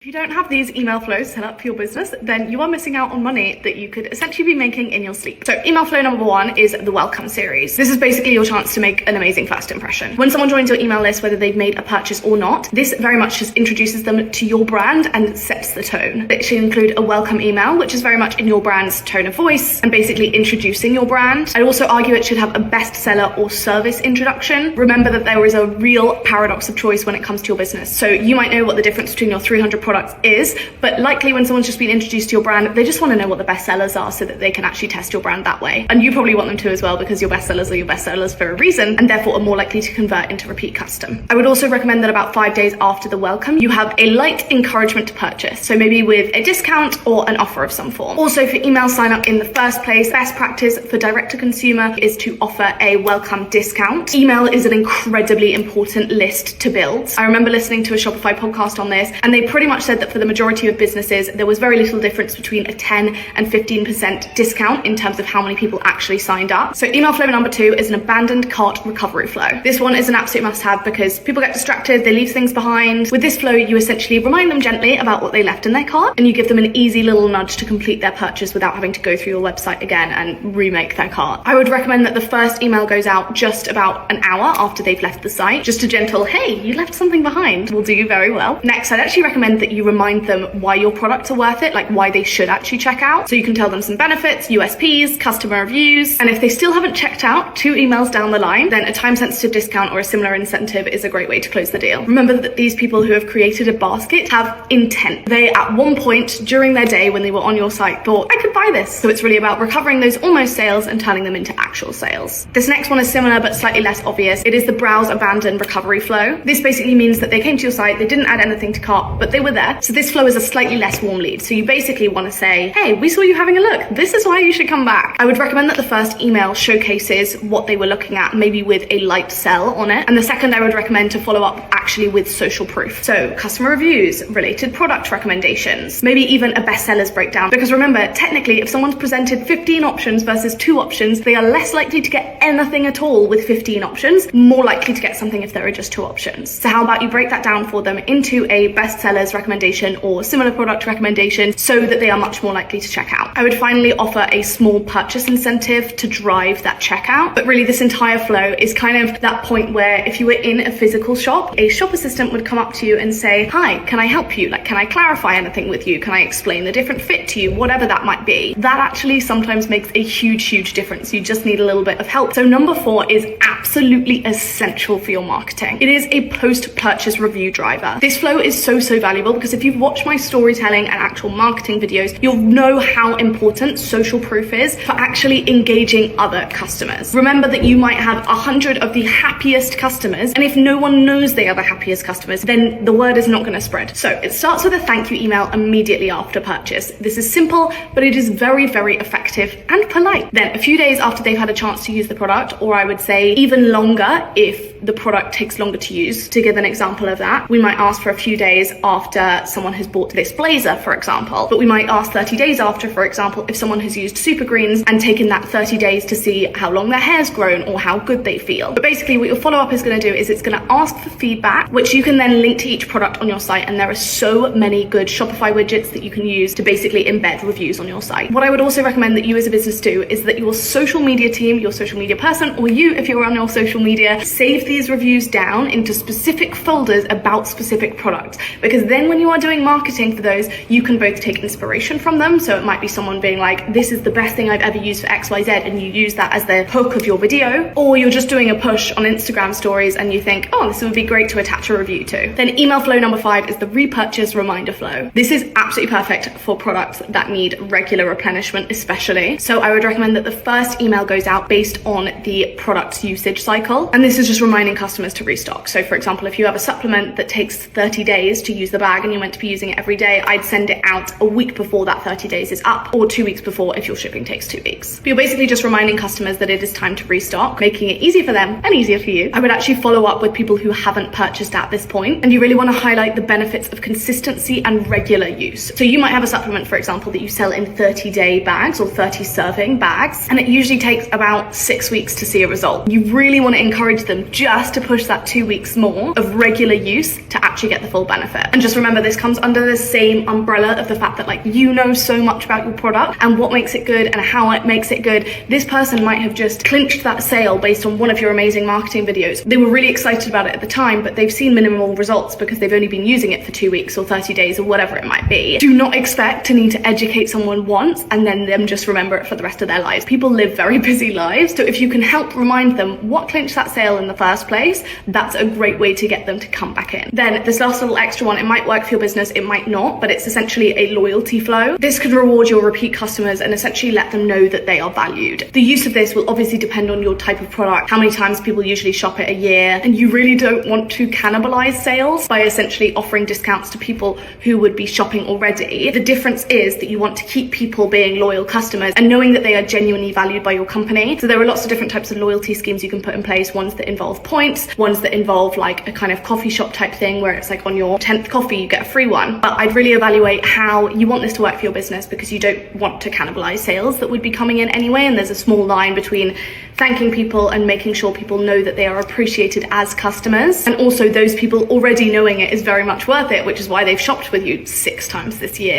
If you don't have these email flows set up for your business, then you are missing out on money that you could essentially be making in your sleep. So email flow number 1 is the welcome series. This is basically your chance to make an amazing first impression. When someone joins your email list, whether they've made a purchase or not, this very much just introduces them to your brand and sets the tone. It should include a welcome email, which is very much in your brand's tone of voice and basically introducing your brand. I'd also argue it should have a bestseller or service introduction. Remember that there is a real paradox of choice when it comes to your business. So you might know what the difference between your 300 products is, but likely when someone's just been introduced to your brand, they just want to know what the best sellers are so that they can actually test your brand that way. And you probably want them to as well, because your best sellers are your best sellers for a reason and therefore are more likely to convert into repeat custom. I would also recommend that about 5 days after the welcome, you have a light encouragement to purchase. So maybe with a discount or an offer of some form. Also for email sign up in the first place, best practice for direct to consumer is to offer a welcome discount. Email is an incredibly important list to build. I remember listening to a Shopify podcast on this, and they pretty much said that for the majority of businesses, there was very little difference between a 10 and 15% discount in terms of how many people actually signed up. So email flow number 2 is an abandoned cart recovery flow. This one is an absolute must-have because people get distracted, they leave things behind. With this flow, you essentially remind them gently about what they left in their cart, and you give them an easy little nudge to complete their purchase without having to go through your website again and remake their cart. I would recommend that the first email goes out just about an hour after they've left the site. Just a gentle, hey, you left something behind, will do you very well. Next, I'd actually recommend that you remind them why your products are worth it, like why they should actually check out. So you can tell them some benefits, USPs, customer reviews, and if they still haven't checked out 2 emails down the line, then a time-sensitive discount or a similar incentive is a great way to close the deal. Remember that these people who have created a basket have intent. They, at one point during their day when they were on your site, thought, I could buy this. So it's really about recovering those almost sales and turning them into actual sales. This next one is similar but slightly less obvious. It is the browse, abandon, recovery flow. This basically means that they came to your site, they didn't add anything to cart, but they were there. So this flow is a slightly less warm lead. So you basically want to say, hey, we saw you having a look. This is why you should come back. I would recommend that the first email showcases what they were looking at, maybe with a light sell on it. And the second, I would recommend to follow up actually with social proof. So customer reviews, related product recommendations, maybe even a bestsellers breakdown. Because remember, technically, if someone's presented 15 options versus 2 options, they are less likely to get anything at all with 15 options, more likely to get something if there are just 2 options. So how about you break that down for them into a bestsellers recommendation or similar product recommendation so that they are much more likely to check out. I would finally offer a small purchase incentive to drive that checkout. But really this entire flow is kind of that point where if you were in a physical shop, a shop assistant would come up to you and say, hi, can I help you? Like, can I clarify anything with you? Can I explain the different fit to you? Whatever that might be. That actually sometimes makes a huge difference. You just need a little bit of help. So number 4 is absolutely essential for your marketing. It is a post-purchase review driver. This flow is so valuable because if you've watched my storytelling and actual marketing videos, you'll know how important social proof is for actually engaging other customers. Remember that you might have 100 of the happiest customers, and if no one knows they are the happiest customers, then the word is not going to spread. So it starts with a thank you email immediately after purchase. This is simple, but it is very effective and polite. Then a few days after they've had a chance to use the product, or I would say even longer if the product takes longer to use. To give an example of that, we might ask for a few days after someone has bought this blazer, for example, but we might ask 30 days after, for example, if someone has used super greens and taken that 30 days to see how long their hair's grown or how good they feel. But basically what your follow-up is going to do is it's going to ask for feedback, which you can then link to each product on your site, and there are so many good Shopify widgets that you can use to basically embed reviews on your site. What I would also recommend that you as a business do is that your social media team, your social media person, or you if you're on your social media, save these reviews down into specific folders about specific products, because then when you are doing marketing for those, you can both take inspiration from them. So it might be someone being like, this is the best thing I've ever used for XYZ, and you use that as the hook of your video, or you're just doing a push on Instagram stories and you think, oh, this would be great to attach a review to. Then email flow number 5 is the repurchase reminder flow. This is absolutely perfect for products that need regular replenishment especially. So I would recommend that the first email goes out based on the product's usage cycle, and this is just reminding customers to restock. So for example, if you have a supplement that takes 30 days to use the bag and you're meant to be using it every day, I'd send it out a week before that 30 days is up, or 2 weeks before if your shipping takes 2 weeks. But you're basically just reminding customers that it is time to restock, making it easy for them and easier for you. I would actually follow up with people who haven't purchased at this point, and you really want to highlight the benefits of consistency and regular use. So you might have a supplement, for example, that you sell in 30-day bags or 30-serving bags, and it usually takes about 6 weeks to see a result. You really want to encourage them just to push that 2 weeks more of regular use to actually get the full benefit. And just remember, this comes under the same umbrella of the fact that like you know so much about your product and what makes it good and how it makes it good. This person might have just clinched that sale based on one of your amazing marketing videos. They were really excited about it at the time, but they've seen minimal results because they've only been using it for 2 weeks or 30 days or whatever it might be. Do not expect to need to educate someone once and then them just remember it for the rest of their lives. People live very busy lives, so if you can help remind them what clinched that sale in the first place, that's a great way to get them to come back in. Then this last little extra one, it might work for your business, it might not, but it's essentially a loyalty flow. This could reward your repeat customers and essentially let them know that they are valued. The use of this will obviously depend on your type of product, how many times people usually shop it a year, and you really don't want to cannibalize sales by essentially offering discounts to people who would be shopping already. The difference is that you want to keep people being loyal customers and knowing that they are genuinely valued by your company. So there are lots of different types of loyalty schemes you can put in place, ones that involve points, ones that involve like a kind of coffee shop type thing where it's like on your 10th coffee you get a free one. But I'd really evaluate how you want this to work for your business, because you don't want to cannibalize sales that would be coming in anyway, and there's a small line between thanking people and making sure people know that they are appreciated as customers, and also those people already knowing it is very much worth it, which is why they've shopped with you 6 times this year.